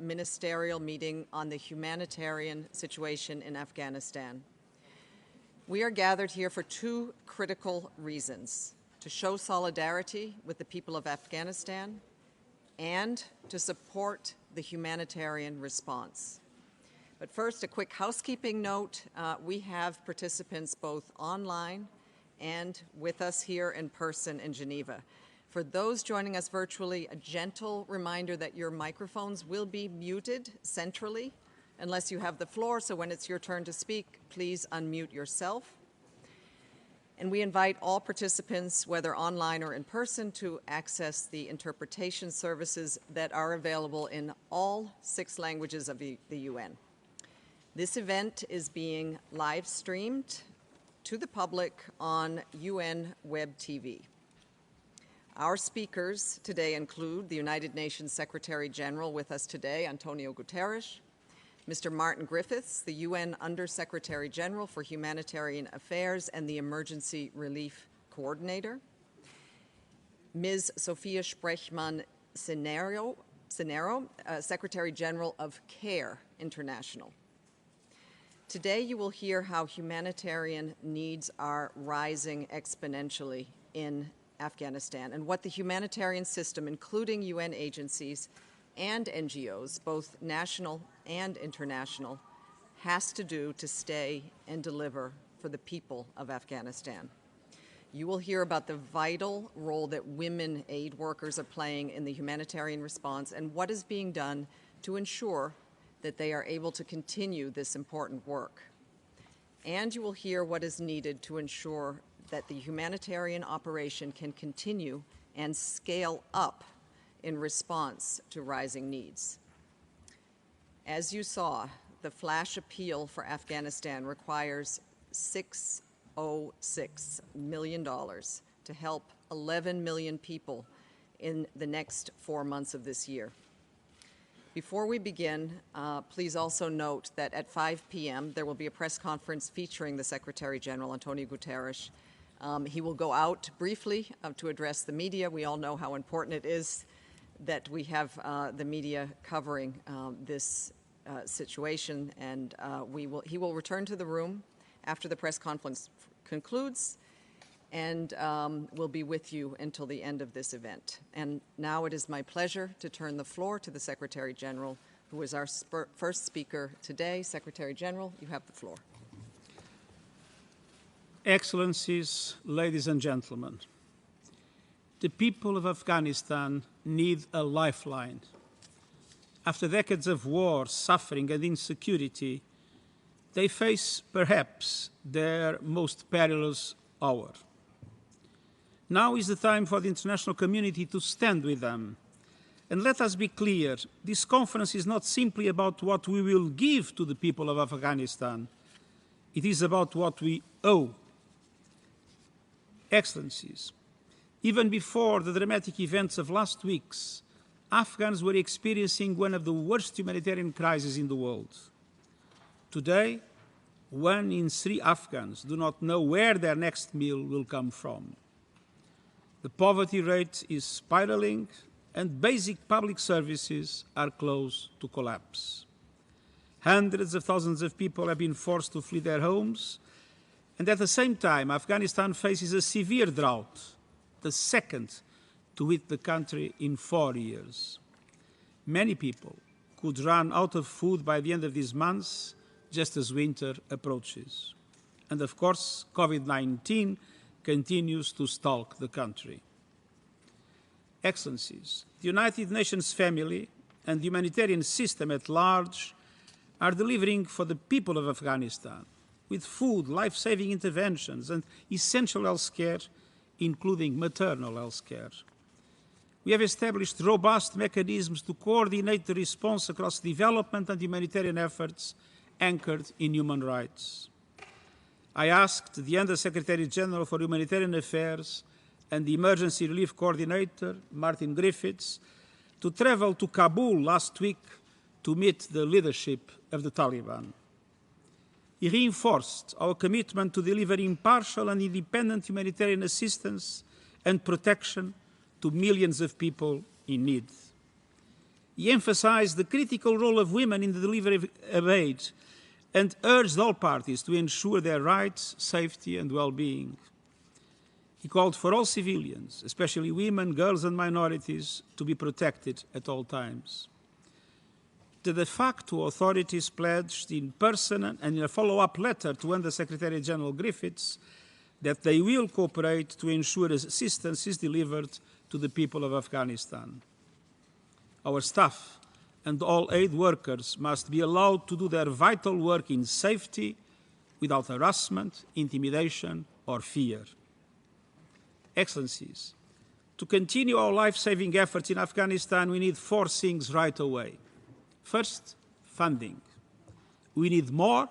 ministerial meeting on the humanitarian situation in Afghanistan. We are gathered here for two critical reasons: to show solidarity with the people of Afghanistan and to support the humanitarian response. But first, a quick housekeeping note. We have participants both online and with us here in person in Geneva. For those joining us virtually, a gentle reminder that your microphones will be muted centrally unless you have the floor, so when it's your turn to speak, please unmute yourself. And we invite all participants, whether online or in person, to access the interpretation services that are available in all 6 languages of the UN. This event is being live streamed to the public on UN Web TV. Our speakers today include the United Nations Secretary General with us today, Antonio Guterres, Mr. Martin Griffiths, the UN Under-Secretary General for Humanitarian Affairs and the Emergency Relief Coordinator, Ms. Sophia Sprechmann-Cenero, Secretary General of CARE International. Today you will hear how humanitarian needs are rising exponentially in Afghanistan and what the humanitarian system, including UN agencies and NGOs, both national and international, has to do to stay and deliver for the people of Afghanistan. You will hear about the vital role that women aid workers are playing in the humanitarian response and what is being done to ensure that they are able to continue this important work. And you will hear what is needed to ensure that the humanitarian operation can continue and scale up in response to rising needs. As you saw, the flash appeal for Afghanistan requires $606 million to help 11 million people in the next 4 months of this year. Before we begin, please also note that at 5 p.m. there will be a press conference featuring the Secretary General, Antonio Guterres. He will go out briefly to address the media. We all know how important it is that we have the media covering this situation, and he will return to the room after the press conference concludes and will be with you until the end of this event. And now it is my pleasure to turn the floor to the Secretary General, who is our first speaker today. Secretary General, you have the floor. Excellencies, ladies and gentlemen, the people of Afghanistan need a lifeline. After decades of war, suffering, and insecurity, they face perhaps their most perilous hour. Now is the time for the international community to stand with them. And let us be clear, this conference is not simply about what we will give to the people of Afghanistan. It is about what we owe. Excellencies, even before the dramatic events of last week's, Afghans were experiencing one of the worst humanitarian crises in the world. Today, 1 in 3 Afghans do not know where their next meal will come from. The poverty rate is spiraling, and basic public services are close to collapse. Hundreds of thousands of people have been forced to flee their homes, and at the same time, Afghanistan faces a severe drought, the second to hit the country in 4 years. Many people could run out of food by the end of this month, just as winter approaches. And of course, COVID-19 continues to stalk the country. Excellencies, the United Nations family and the humanitarian system at large are delivering for the people of Afghanistan with food, life-saving interventions, and essential health care, including maternal health care. We have established robust mechanisms to coordinate the response across development and humanitarian efforts anchored in human rights. I asked the Under-Secretary General for Humanitarian Affairs and the Emergency Relief Coordinator, Martin Griffiths, to travel to Kabul last week to meet the leadership of the Taliban. He reinforced our commitment to deliver impartial and independent humanitarian assistance and protection to millions of people in need. He emphasized the critical role of women in the delivery of aid and urged all parties to ensure their rights, safety, and well-being. He called for all civilians, especially women, girls, and minorities, to be protected at all times. The de facto authorities pledged in person and in a follow-up letter to Under-Secretary General Griffiths that they will cooperate to ensure assistance is delivered to the people of Afghanistan. Our staff and all aid workers must be allowed to do their vital work in safety, without harassment, intimidation, or fear. Excellencies, to continue our life-saving efforts in Afghanistan, we need 4 things right away. First, funding. We need more,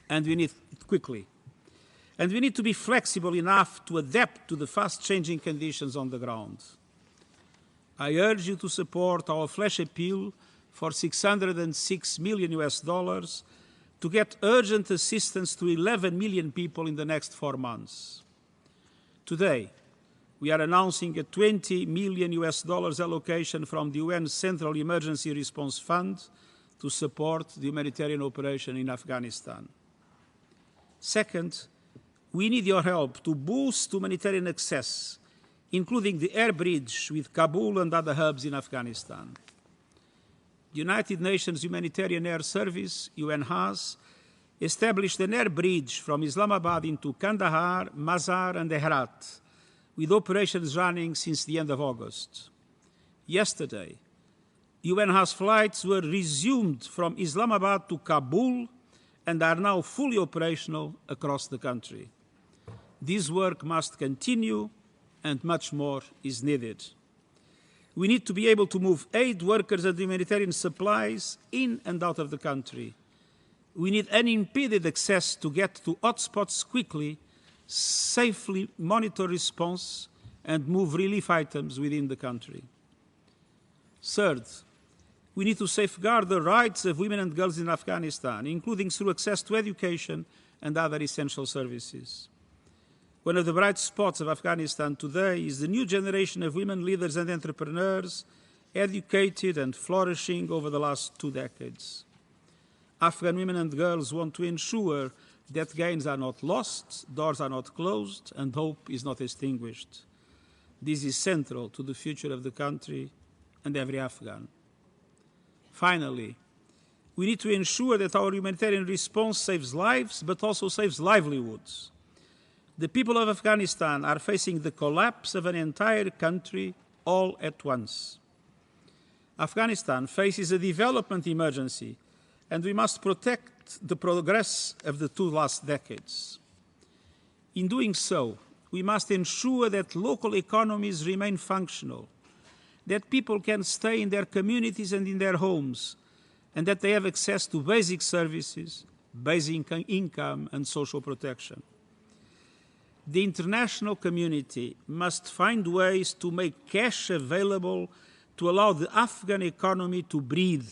and we need it quickly. And we need to be flexible enough to adapt to the fast-changing conditions on the ground. I urge you to support our flash appeal for $606 million to get urgent assistance to 11 million people in the next 4 months. Today, we are announcing a $20 million allocation from the UN Central Emergency Response Fund to support the humanitarian operation in Afghanistan. Second, we need your help to boost humanitarian access, including the air bridge with Kabul and other hubs in Afghanistan. The United Nations Humanitarian Air Service, UNHAS, established an air bridge from Islamabad into Kandahar, Mazar, and Herat, with operations running since the end of August. Yesterday, UNHAS flights were resumed from Islamabad to Kabul and are now fully operational across the country. This work must continue, and much more is needed. We need to be able to move aid workers and humanitarian supplies in and out of the country. We need unimpeded access to get to hotspots quickly, safely monitor response, and move relief items within the country. Third, we need to safeguard the rights of women and girls in Afghanistan, including through access to education and other essential services. One of the bright spots of Afghanistan today is the new generation of women leaders and entrepreneurs, educated and flourishing over the last 2 decades. Afghan women and girls want to ensure that gains are not lost, doors are not closed, and hope is not extinguished. This is central to the future of the country and every Afghan. Finally, we need to ensure that our humanitarian response saves lives, but also saves livelihoods. The people of Afghanistan are facing the collapse of an entire country all at once. Afghanistan faces a development emergency, and we must protect the progress of the 2 last decades. In doing so, we must ensure that local economies remain functional, that people can stay in their communities and in their homes, and that they have access to basic services, basic income, and social protection. The international community must find ways to make cash available to allow the Afghan economy to breathe.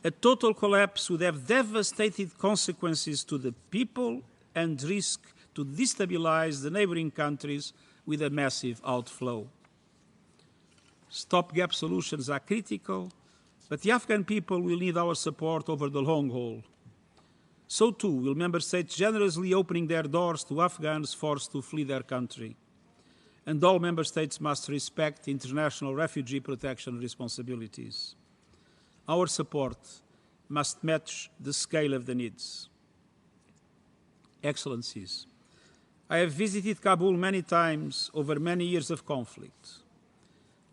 A total collapse would have devastating consequences to the people and risk to destabilize the neighboring countries with a massive outflow. Stopgap solutions are critical, but the Afghan people will need our support over the long haul. So too will member states generously opening their doors to Afghans forced to flee their country. And all member states must respect international refugee protection responsibilities. Our support must match the scale of the needs. Excellencies, I have visited Kabul many times over many years of conflict.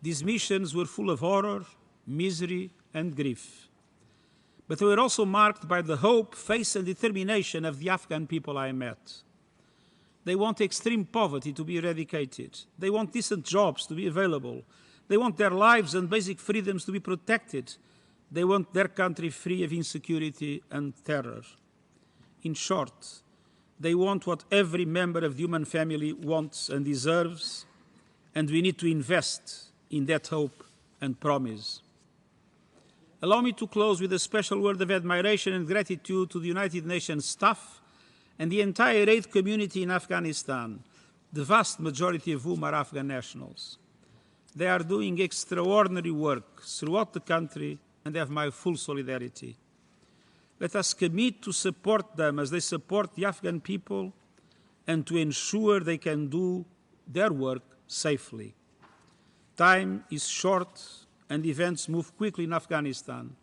These missions were full of horror, misery, and grief. But they were also marked by the hope, faith, and determination of the Afghan people I met. They want extreme poverty to be eradicated. They want decent jobs to be available. They want their lives and basic freedoms to be protected. They want their country free of insecurity and terror. In short, they want what every member of the human family wants and deserves, and we need to invest in that hope and promise. Allow me to close with a special word of admiration and gratitude to the United Nations staff and the entire aid community in Afghanistan, the vast majority of whom are Afghan nationals. They are doing extraordinary work throughout the country and have my full solidarity. Let us commit to support them as they support the Afghan people and to ensure they can do their work safely. Time is short and events move quickly in Afghanistan.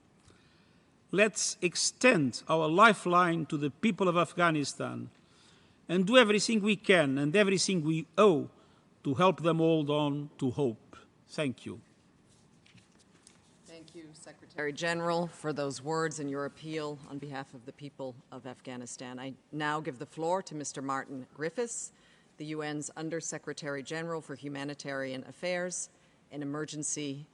Let's extend our lifeline to the people of Afghanistan and do everything we can and everything we owe to help them hold on to hope. Thank you. Thank you, Secretary General, for those words and your appeal on behalf of the people of Afghanistan. I now give the floor to Mr. Martin Griffiths, the UN's Under Secretary General for Humanitarian Affairs and Emergency